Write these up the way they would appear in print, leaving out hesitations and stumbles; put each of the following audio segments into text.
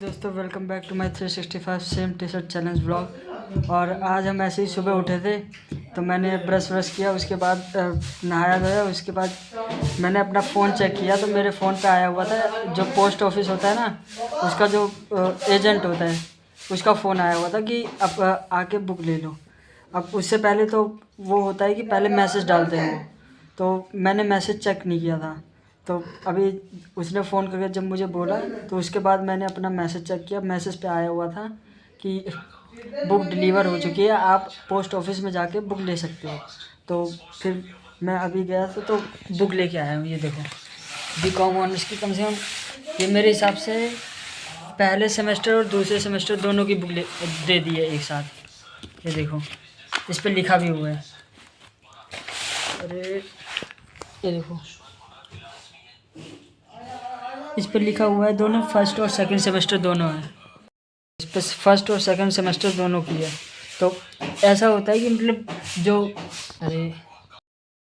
दोस्तों welcome back to my 365 same T shirt challenge blog. और आज हम ऐसे ही सुबह उठे थे तो मैंने ब्रश किया, उसके बाद नहाया धोया। उसके बाद मैंने अपना फ़ोन चेक किया तो मेरे फ़ोन पे आया हुआ था जो पोस्ट ऑफिस होता है ना, उसका जो एजेंट होता है उसका फ़ोन आया हुआ था कि अब आके बुक ले लो। अब उससे पहले तो वो होता है कि पहले मैसेज डालते हैं वो, तो मैंने मैसेज चेक नहीं किया था। तो अभी उसने फ़ोन करके जब मुझे बोला तो उसके बाद मैंने अपना मैसेज चेक किया। मैसेज पे आया हुआ था कि बुक डिलीवर हो चुकी है, आप पोस्ट ऑफिस में जाके बुक ले सकते हो। तो फिर मैं अभी गया तो बुक लेके आया हूँ। ये देखो बीकॉम ऑनर्स की, कम से कम ये मेरे हिसाब से पहले सेमेस्टर और दूसरे सेमेस्टर दोनों की बुक दे दी है एक साथ। ये देखो इस पर लिखा भी हुआ है। अरे ये देखो इस पर लिखा हुआ है दोनों फर्स्ट और सेकंड सेमेस्टर दोनों है। इस पर फर्स्ट और सेकंड सेमेस्टर दोनों की है। तो ऐसा होता है कि मतलब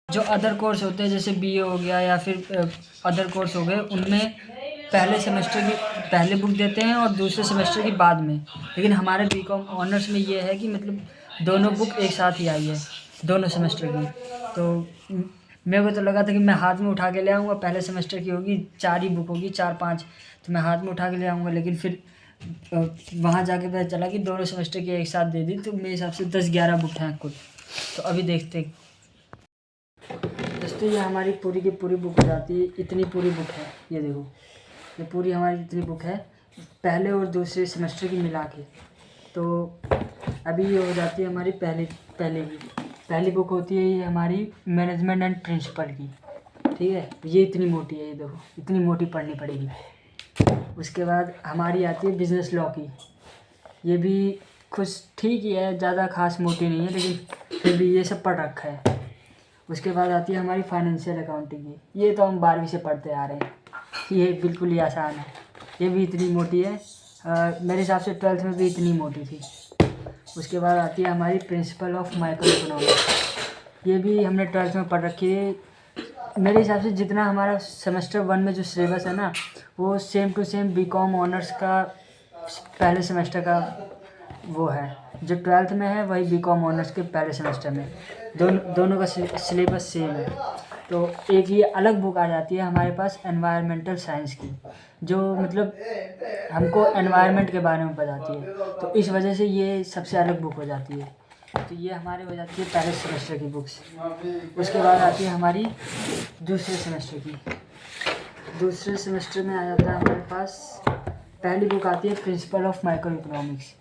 जो अदर कोर्स होते हैं जैसे बीए हो गया या फिर अदर कोर्स हो गए, उनमें पहले सेमेस्टर की पहले बुक देते हैं और दूसरे सेमेस्टर की बाद में। लेकिन हमारे बीकॉम ऑनर्स में ये है कि मतलब दोनों बुक एक साथ ही आई है दोनों सेमेस्टर की। तो मेरे को तो लगा था कि मैं हाथ में उठा के ले आऊँगा, पहले सेमेस्टर की होगी 4 ही बुक होगी, 4-5, तो मैं हाथ में उठा के ले आऊँगा। लेकिन फिर वहाँ जाके पता चला कि दोनों सेमेस्टर की एक साथ दे दी, तो मेरे हिसाब से 10-11 बुक हैं कुल। तो अभी देखते दोस्तों, ये हमारी पूरी की पूरी बुक हो जाती है। इतनी पूरी बुक है, ये देखो ये पूरी हमारी इतनी बुक है पहले और दूसरे सेमेस्टर की मिला के। तो अभी ये हो जाती है हमारी पहली बुक होती है ये हमारी मैनेजमेंट एंड प्रिंसिपल की, ठीक है। ये इतनी मोटी है, ये देखो इतनी मोटी पढ़नी पड़ेगी। उसके बाद हमारी आती है बिज़नेस लॉ की। ये भी कुछ ठीक ही है, ज़्यादा खास मोटी नहीं है, लेकिन फिर भी ये सब पढ़ रखा है। उसके बाद आती है हमारी फाइनेंशियल अकाउंटिंग की। ये तो हम 12वीं से पढ़ते आ रहे हैं, ये बिल्कुल ही आसान है। ये भी इतनी मोटी है, मेरे हिसाब से 12th में भी इतनी मोटी थी। उसके बाद आती है हमारी प्रिंसिपल ऑफ माइक्रो इकोनॉमिक्स। ये भी हमने 12th में पढ़ रखी है। मेरे हिसाब से जितना हमारा सेमेस्टर 1 में जो सिलेबस है ना, वो same to same BCom honours का पहले सेमेस्टर का वो है। जो 12th में है वही बीकॉम ऑनर्स के पहले सेमेस्टर में, दोनों का सिलेबस सेम है। तो एक ये अलग बुक आ जाती है हमारे पास एनवायरमेंटल साइंस की, जो मतलब हमको एनवायरनमेंट के बारे में बताती है। तो इस वजह से ये सबसे अलग बुक हो जाती है। तो ये हमारे हो जाती है पहले सेमेस्टर की बुक्स। उसके बाद आती है हमारी दूसरे सेमेस्टर की। दूसरे सेमेस्टर में आ जाता है हमारे पास पहली बुक आती है principle of micro economics.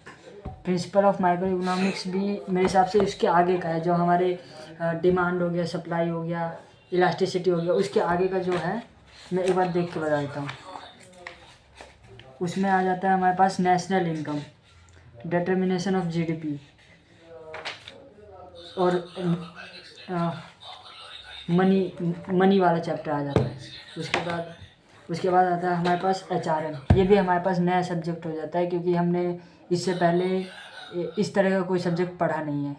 Principle of micro economics भी मेरे हिसाब से इसके आगे का है, जो हमारे डिमांड हो गया, सप्लाई हो गया, इलास्टिसिटी हो गया, उसके आगे का जो है मैं एक बार देख के बता देता हूँ। उसमें आ जाता है हमारे पास national income, determination of GDP, और मनी वाला चैप्टर आ जाता है। उसके बाद आता है हमारे पास एचआरएम। ये भी हमारे पास नया सब्जेक्ट हो जाता है, क्योंकि हमने इससे पहले इस तरह का कोई सब्जेक्ट पढ़ा नहीं है।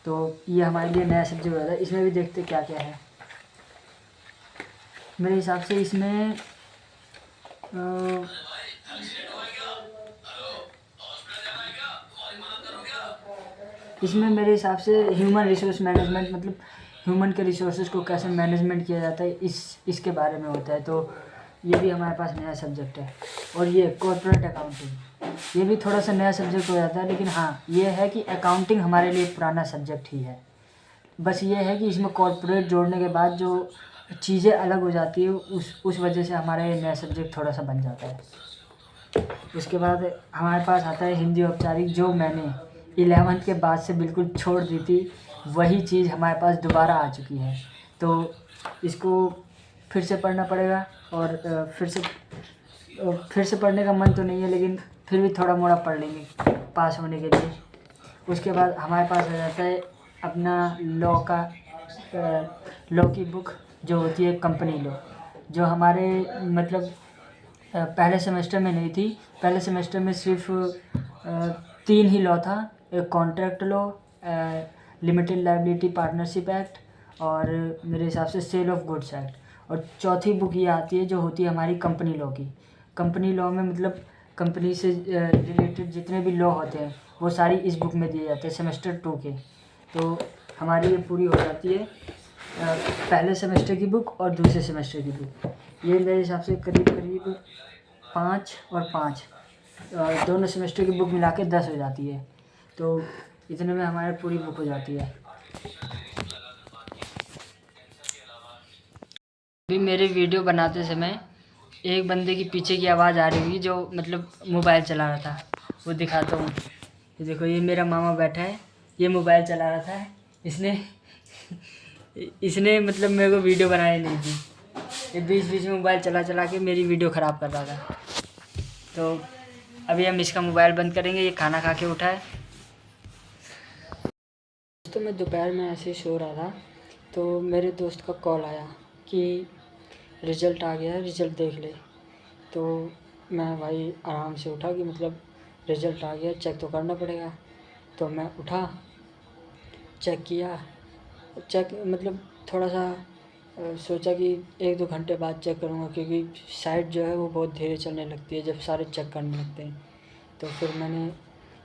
तो ये हमारे लिए नया सब्जेक्ट हो जाता है। इसमें भी देखते क्या क्या है। मेरे हिसाब से इसमें मेरे हिसाब से ह्यूमन रिसोर्स मैनेजमेंट, मतलब ह्यूमन के रिसोर्सेज को कैसे मैनेजमेंट किया जाता है, इसके बारे में होता है। तो ये भी हमारे पास नया सब्जेक्ट है। और ये कॉर्पोरेट अकाउंटिंग, ये भी थोड़ा सा नया सब्जेक्ट हो जाता है, लेकिन हाँ ये है कि अकाउंटिंग हमारे लिए पुराना सब्जेक्ट ही है। बस ये है कि इसमें कॉर्पोरेट जोड़ने के बाद जो चीज़ें अलग हो जाती है, उस वजह से हमारा ये नया सब्जेक्ट थोड़ा सा बन जाता है। उसके बाद हमारे पास आता है हिंदी औपचारिक, जो मैंने 11th के बाद से बिल्कुल छोड़ दी थी। वही चीज़ हमारे पास दोबारा आ चुकी है, तो इसको फिर से पढ़ना पड़ेगा। और फिर से पढ़ने का मन तो नहीं है, लेकिन फिर भी थोड़ा मोड़ा पढ़ लेंगे पास होने के लिए। उसके बाद हमारे पास आ जाता है अपना लॉ की बुक, जो होती है कंपनी लॉ, जो हमारे मतलब पहले सेमेस्टर में नहीं थी। पहले सेमेस्टर में सिर्फ 3 ही लॉ था, एक contract law, limited liability partnership act, और मेरे हिसाब से सेल ऑफ गुड्स एक्ट। और चौथी बुक ये आती है जो होती है हमारी कंपनी लॉ की। कंपनी लॉ में मतलब कंपनी से रिलेटेड जितने भी लॉ होते हैं वो सारी इस बुक में दिए जाते हैं सेमेस्टर 2 के। तो हमारी ये पूरी हो जाती है पहले सेमेस्टर की बुक और दूसरे सेमेस्टर की बुक। ये मेरे हिसाब से करीब करीब 5 और 5 दोनों सेमेस्टर की बुक मिला के 10 हो जाती है। तो इतने में हमारी पूरी बुक हो जाती है। अभी मेरे वीडियो बनाते समय एक बंदे की पीछे की आवाज़ आ रही हुई जो मतलब मोबाइल चला रहा था, वो दिखाता हूँ। ये देखो, ये मेरा मामा बैठा है, ये मोबाइल चला रहा था। इसने मतलब मेरे को वीडियो बनाने नहीं दी। ये बीच बीच में मोबाइल चला चला के मेरी वीडियो ख़राब कर रहा था। तो अभी हम इसका मोबाइल बंद करेंगे। ये खाना खा के उठा है। तो मैं दोपहर में ऐसे ही सो रहा था तो मेरे दोस्त का कॉल आया कि रिज़ल्ट आ गया है, रिज़ल्ट देख ले। तो मैं भाई आराम से उठा कि मतलब रिज़ल्ट आ गया, चेक तो करना पड़ेगा। तो मैं उठा, चेक किया। चेक मतलब थोड़ा सा सोचा कि 1-2 घंटे बाद चेक करूँगा, क्योंकि साइट जो है वो बहुत धीरे चलने लगती है जब सारे चेक करने लगते हैं। तो फिर मैंने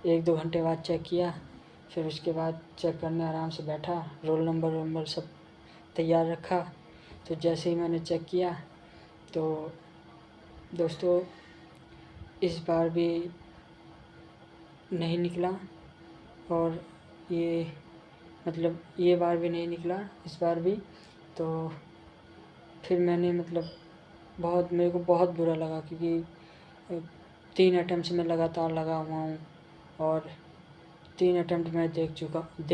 1-2 घंटे बाद चेक किया। फिर उसके बाद चेक करने आराम से बैठा, रोल नंबर सब तैयार रखा। तो जैसे ही मैंने चेक किया तो दोस्तों इस बार भी नहीं निकला, और ये मतलब ये बार भी नहीं निकला, इस बार भी। तो फिर मैंने मतलब मेरे को बहुत बुरा लगा, क्योंकि 3 अटेम्प्ट मैं लगातार लगा हुआ हूँ और 3 अटेम्प्ट मैं दे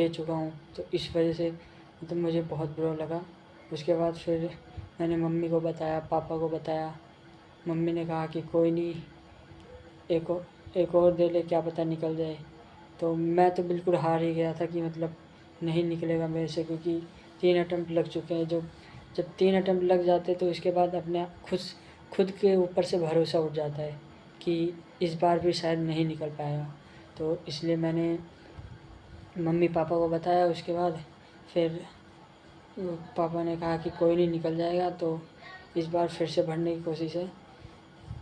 चुका हूँ। तो इस वजह से मतलब मुझे बहुत बुरा लगा। उसके बाद फिर मैंने मम्मी को बताया, पापा को बताया। मम्मी ने कहा कि कोई नहीं, एक और दे ले, क्या पता निकल जाए। तो मैं तो बिल्कुल हार ही गया था कि मतलब नहीं निकलेगा मेरे से, क्योंकि 3 अटेम्प्ट लग चुके हैं। जब 3 अटेम्प्ट लग जाते तो उसके बाद अपने खुद के ऊपर से भरोसा उठ जाता है कि इस बार भी शायद नहीं निकल पाएगा। तो इसलिए मैंने मम्मी पापा को बताया। उसके बाद फिर पापा ने कहा कि कोई नहीं, निकल जाएगा। तो इस बार फिर से भरने की कोशिश है।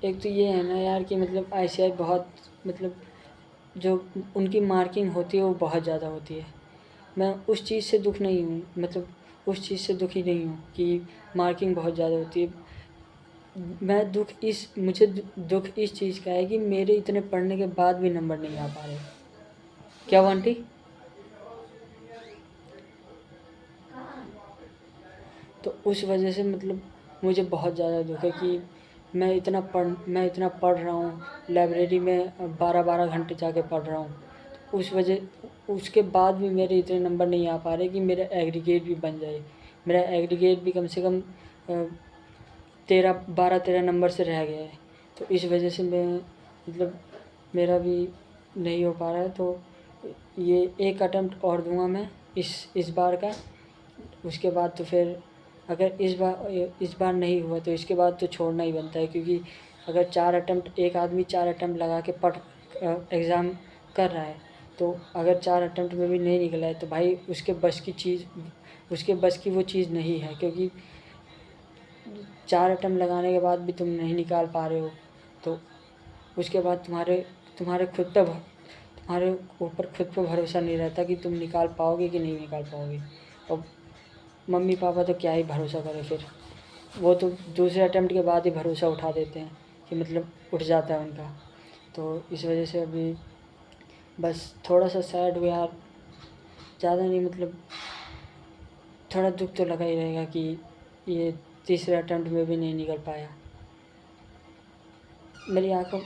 एक तो ये है ना यार कि मतलब ICI बहुत मतलब जो उनकी मार्किंग होती है वो बहुत ज़्यादा होती है। मैं उस चीज़ से दुःख नहीं हूँ, मतलब उस चीज़ से दुखी नहीं हूँ कि मार्किंग बहुत ज़्यादा होती है। मुझे दुःख इस चीज़ का है कि मेरे इतने पढ़ने के बाद भी नंबर नहीं आ पा रहे। क्या हुआ आंटी? तो उस वजह से मतलब मुझे बहुत ज़्यादा दुःख है कि मैं इतना पढ़ रहा हूँ, लाइब्रेरी में 12-12 घंटे जाके पढ़ रहा हूँ। उसके बाद भी मेरे इतने नंबर नहीं आ पा रहे कि मेरा एग्रीगेट भी बन जाए। मेरा एग्रीगेट भी कम से कम 12-13 नंबर से रह गया है। तो इस वजह से मैं मतलब मेरा भी नहीं हो पा रहा है। तो ये एक अटेम्प्ट और दूंगा मैं इस बार का। उसके बाद तो फिर अगर इस बार नहीं हुआ तो इसके बाद तो छोड़ना ही बनता है, क्योंकि अगर 4 अटेम्प्ट एक आदमी 4 अटेम्प्ट लगा के एग्ज़ाम कर रहा है, तो अगर 4 अटेम्प्ट में भी नहीं निकला है तो भाई उसके बस की वो चीज़ नहीं है। क्योंकि 4 अटेम्प्ट लगाने के बाद भी तुम नहीं निकाल पा रहे हो, तो उसके बाद तुम्हारे ऊपर खुद पे भरोसा नहीं रहता कि तुम निकाल पाओगे कि नहीं निकाल पाओगे। और मम्मी पापा तो क्या ही भरोसा करें फिर, वो तो दूसरे अटेम्प्ट के बाद ही भरोसा उठा देते हैं कि मतलब उठ जाता है उनका। तो इस वजह से अभी बस थोड़ा सा सैड हुआ यार, ज़्यादा नहीं, मतलब थोड़ा दुःख तो लगा ही रहेगा कि ये तीसरे अटेम्प्ट में भी नहीं निकल पाया। मेरी आँखों